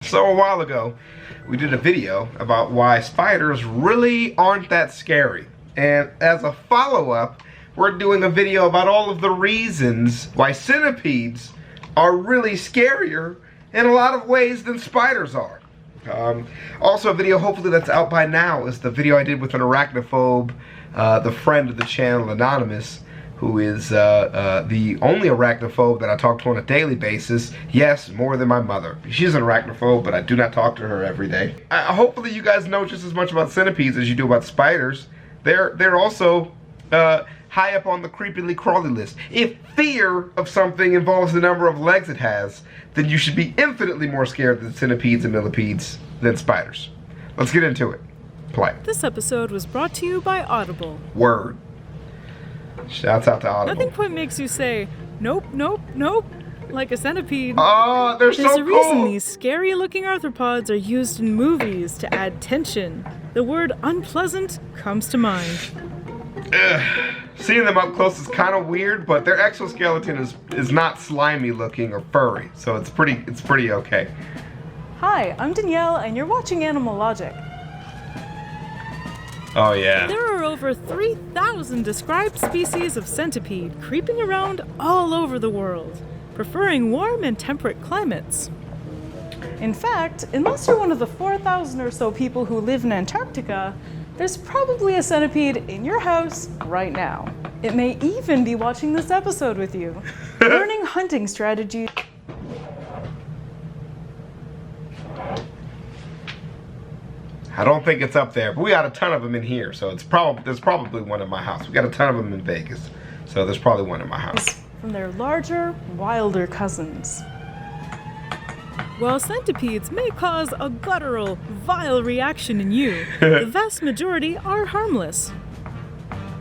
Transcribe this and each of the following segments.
So a while ago, we did a video about why spiders really aren't that scary. And as a follow-up, we're doing a video about all of the reasons why centipedes are really scarier in a lot of ways than spiders are. Also a video, hopefully that's out by now, is the video I did with an arachnophobe, the friend of the channel, Anonymous, who is the only arachnophobe that I talk to on a daily basis. Yes, more than my mother. She's an arachnophobe, but I do not talk to her every day. Hopefully you guys know just as much about centipedes as you do about spiders. They're also high up on the creepily crawly list. If fear of something involves the number of legs it has, then you should be infinitely more scared of centipedes and millipedes than spiders. Let's get into it. Play. This episode was brought to you by Audible. Word. Shouts out to Audible. Nothing quite makes you say, nope, nope, nope, like a centipede. Oh, they're so cool. There's a reason these scary-looking arthropods are used in movies to add tension. The word unpleasant comes to mind. Seeing them up close is kind of weird, but their exoskeleton is not slimy looking or furry, so it's pretty okay. Hi, I'm Danielle, and you're watching Animal Logic. Oh yeah. There are over 3,000 described species of centipede creeping around all over the world, preferring warm and temperate climates. In fact, unless you're one of the 4,000 or so people who live in Antarctica, there's probably a centipede in your house right now. It may even be watching this episode with you. Learning hunting strategies. I don't think it's up there, but we got a ton of them in here, so there's probably one in my house. We got a ton of them in Vegas, so there's probably one in my house. From their larger, wilder cousins. While centipedes may cause a guttural, vile reaction in you, the vast majority are harmless.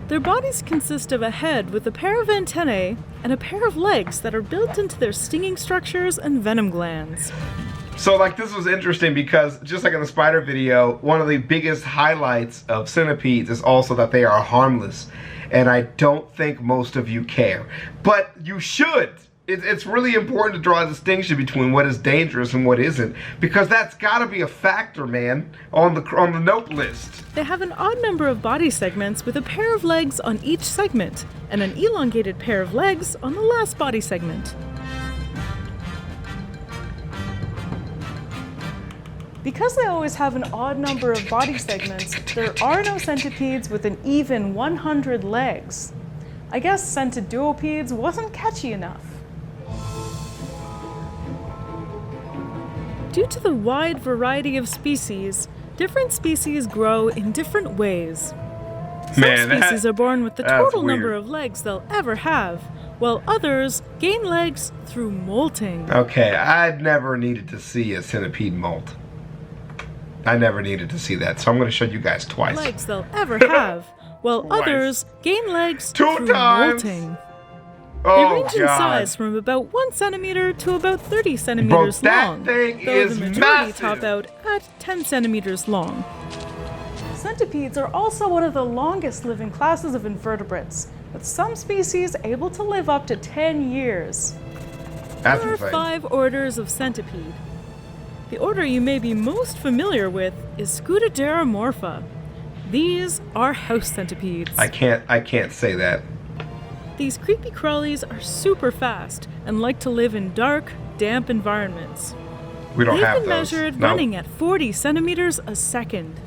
Their bodies consist of a head with a pair of antennae and a pair of legs that are built into their stinging structures and venom glands. So like this was interesting because just like in the spider video, one of the biggest highlights of centipedes is also that they are harmless. And I don't think most of you care. But you should. It's really important to draw a distinction between what is dangerous and what isn't. Because that's gotta be a factor, man, on the note list. They have an odd number of body segments with a pair of legs on each segment, and an elongated pair of legs on the last body segment. Because they always have an odd number of body segments, there are no centipedes with an even 100 legs. I guess centiduopedes wasn't catchy enough. Due to the wide variety of species, different species grow in different ways. Some species are born with the total number of legs they'll ever have, while others gain legs through molting. Okay, I'd never needed to see a centipede molt. I never needed to see that, so I'm going to show you guys twice. Legs they'll ever have, while others gain legs through molting. They range in size from about 1 centimeter to about 30 centimeters long, though the majority top out at 10 centimeters long. Centipedes are also one of the longest living classes of invertebrates, with some species able to live up to 10 years. There are 5 orders of centipede. The order you may be most familiar with is Scutoderomorpha. These are house centipedes. I can't say that. These creepy crawlies are super fast and like to live in dark, damp environments. We don't have those. They've been measured running at 40 centimeters a second.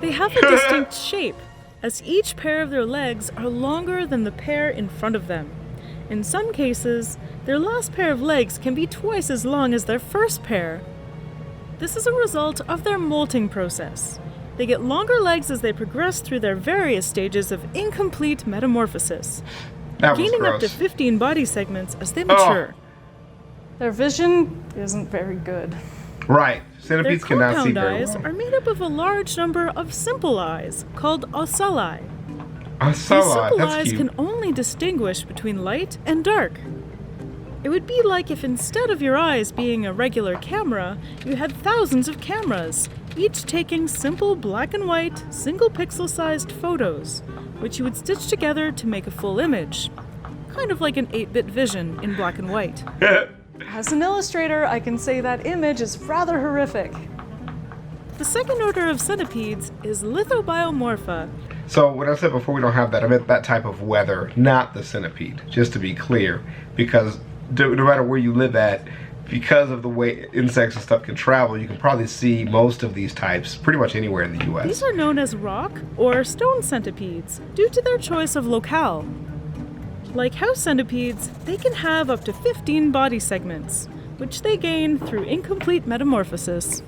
They have a distinct shape, as each pair of their legs are longer than the pair in front of them. In some cases, their last pair of legs can be twice as long as their first pair. This is a result of their molting process. They get longer legs as they progress through their various stages of incomplete metamorphosis, gaining up to 15 body segments as they mature. Their vision isn't very good. Right. Centipedes cannot see very well. Their compound eyes are made up of a large number of simple eyes, called ocelli. These simple eyes can only distinguish between light and dark. It would be like if instead of your eyes being a regular camera, you had thousands of cameras, each taking simple black and white, single pixel-sized photos, which you would stitch together to make a full image. Kind of like an 8-bit vision in black and white. As an illustrator, I can say that image is rather horrific. The second order of centipedes is lithobiomorpha. So what I said before, we don't have that. I meant that type of weather, not the centipede, just to be clear. Because no matter where you live at, because of the way insects and stuff can travel, you can probably see most of these types pretty much anywhere in the US. These are known as rock or stone centipedes due to their choice of locale. Like house centipedes, they can have up to 15 body segments, which they gain through incomplete metamorphosis.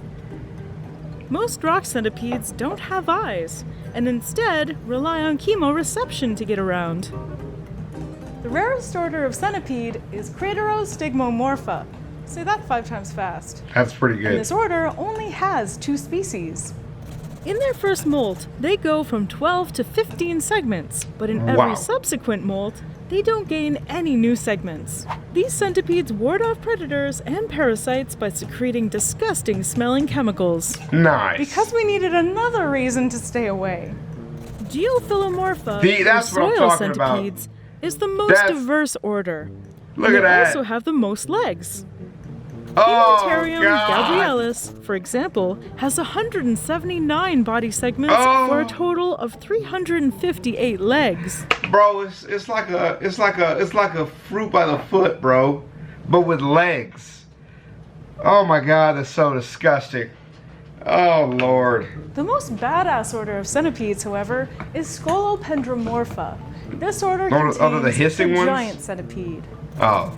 Most rock centipedes don't have eyes, and instead rely on chemoreception to get around. The rarest order of centipede is Craterostigmomorpha. Say that 5 times fast. That's pretty good. And this order only has 2 species. In their first molt, they go from 12 to 15 segments, but in every subsequent molt, they don't gain any new segments. These centipedes ward off predators and parasites by secreting disgusting smelling chemicals. Nice. Because we needed another reason to stay away. Geophilomorpha, that's or what I'm soil talking about. centipedes, is the most diverse order. Look and at they that. also have the most legs. Oh, Hemipterium God. gabrielis, for example, has 179 body segments for a total of 358 legs. Bro, it's like a fruit by the foot, bro, but with legs. Oh my God, that's so disgusting. Oh Lord. The most badass order of centipedes, however, is Scolopendromorpha. This order contains the hissing ones? giant centipede. Oh.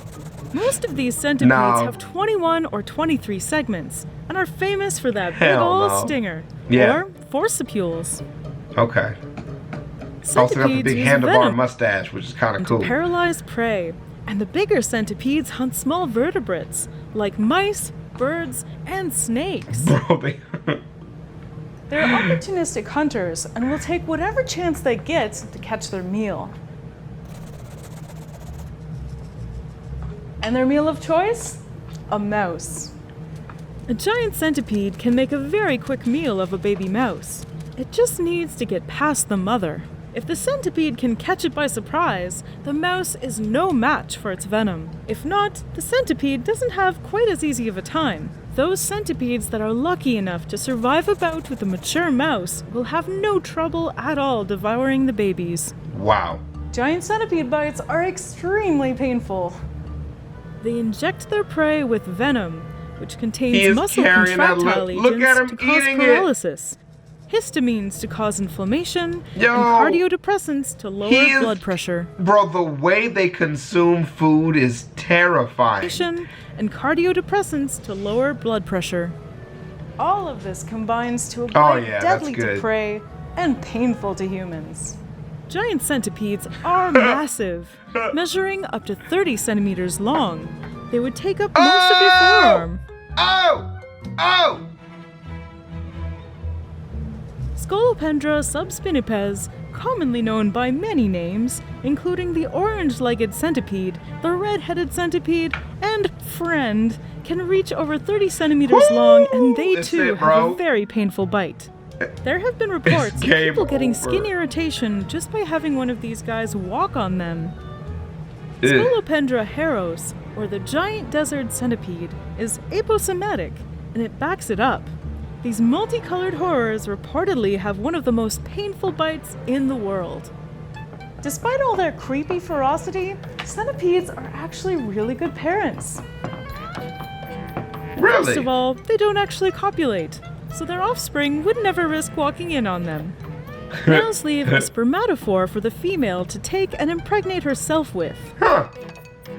Most of these centipedes have 21 or 23 segments and are famous for that big old stinger, or forcipules. Okay. Also got the big handlebar mustache, which is kind of cool. To paralyze prey, and the bigger centipedes hunt small vertebrates like mice, birds, and snakes. Bro, They're opportunistic hunters and will take whatever chance they get to catch their meal. And their meal of choice? A mouse. A giant centipede can make a very quick meal of a baby mouse. It just needs to get past the mother. If the centipede can catch it by surprise, the mouse is no match for its venom. If not, the centipede doesn't have quite as easy of a time. Those centipedes that are lucky enough to survive a bout with a mature mouse will have no trouble at all devouring the babies. Wow. Giant centipede bites are extremely painful. They inject their prey with venom, which contains muscle carrying contractile that. Look at him agents to cause eating paralysis, histamines to cause inflammation, Yo, and cardiodepressants to lower blood pressure. Bro, the way they consume food is terrifying. And cardiodepressants to lower blood pressure. All of this combines to a bite deadly that's good. to prey and painful to humans. Giant centipedes are massive, measuring up to 30 centimeters long. They would take up most of your forearm. Oh! Scolopendra subspinipes, commonly known by many names, including the orange-legged centipede, the red-headed centipede, and friend, can reach over 30 centimeters long, and they too have a very painful bite. There have been reports of people getting skin irritation just by having one of these guys walk on them. Scolopendra heros, or the giant desert centipede, is aposematic, and it backs it up. These multicolored horrors reportedly have one of the most painful bites in the world. Despite all their creepy ferocity, centipedes are actually really good parents. Really? First of all, they don't actually copulate, so their offspring would never risk walking in on them. Males leave a spermatophore for the female to take and impregnate herself with. Huh.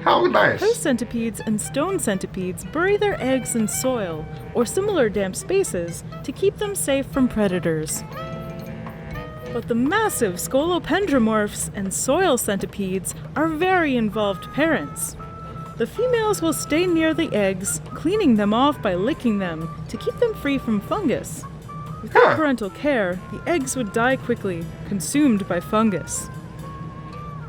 How nice. House centipedes and stone centipedes bury their eggs in soil or similar damp spaces to keep them safe from predators. But the massive scolopendromorphs and soil centipedes are very involved parents. The females will stay near the eggs, cleaning them off by licking them to keep them free from fungus. Without parental care, the eggs would die quickly, consumed by fungus.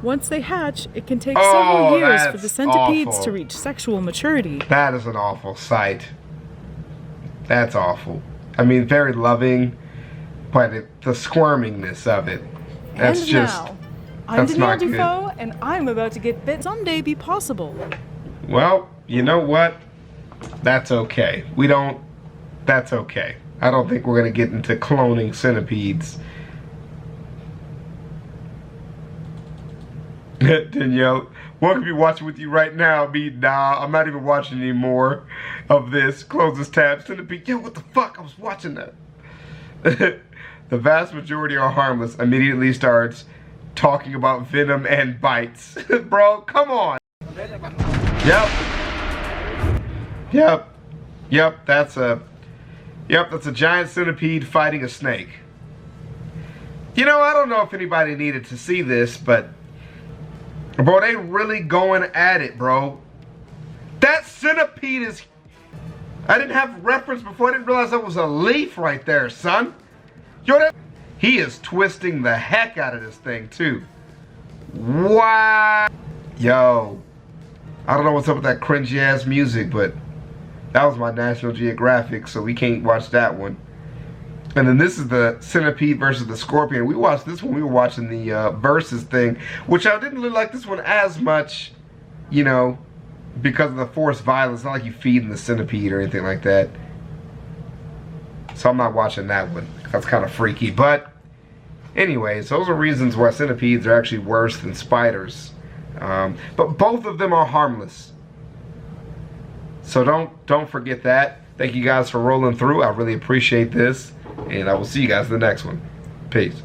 Once they hatch, it can take several years for the centipedes to reach sexual maturity. That is an awful sight. That's awful. I mean, very loving, but the squirmingness of it. That's and just. now, I'm Danielle Dufault, and I'm about to get bit. Someday be possible. Well, you know what? That's okay. That's okay. I don't think we're going to get into cloning centipedes. Danielle, one could be watching with you right now. Nah, I'm not even watching anymore of this. Close this tab. Centipede. Yo, what the fuck? I was watching that. The vast majority are harmless. Immediately starts talking about venom and bites. Bro, come on. Yep, that's a giant centipede fighting a snake. You know, I don't know if anybody needed to see this, but bro, they really going at it, bro. That centipede is... I didn't have reference before. I didn't realize that was a leaf right there, son. Yo, he is twisting the heck out of this thing, too. Wow. Yo, I don't know what's up with that cringy ass music, but that was my National Geographic, so we can't watch that one. And then this is the centipede versus the scorpion. We watched this one. We were watching the versus thing, which I didn't really like this one as much, you know, because of the forced violence. It's not like you feeding the centipede or anything like that. So I'm not watching that one. That's kind of freaky. But anyways, those are reasons why centipedes are actually worse than spiders. But both of them are harmless. So don't forget that. Thank you guys for rolling through. I really appreciate this. And I will see you guys in the next one. Peace.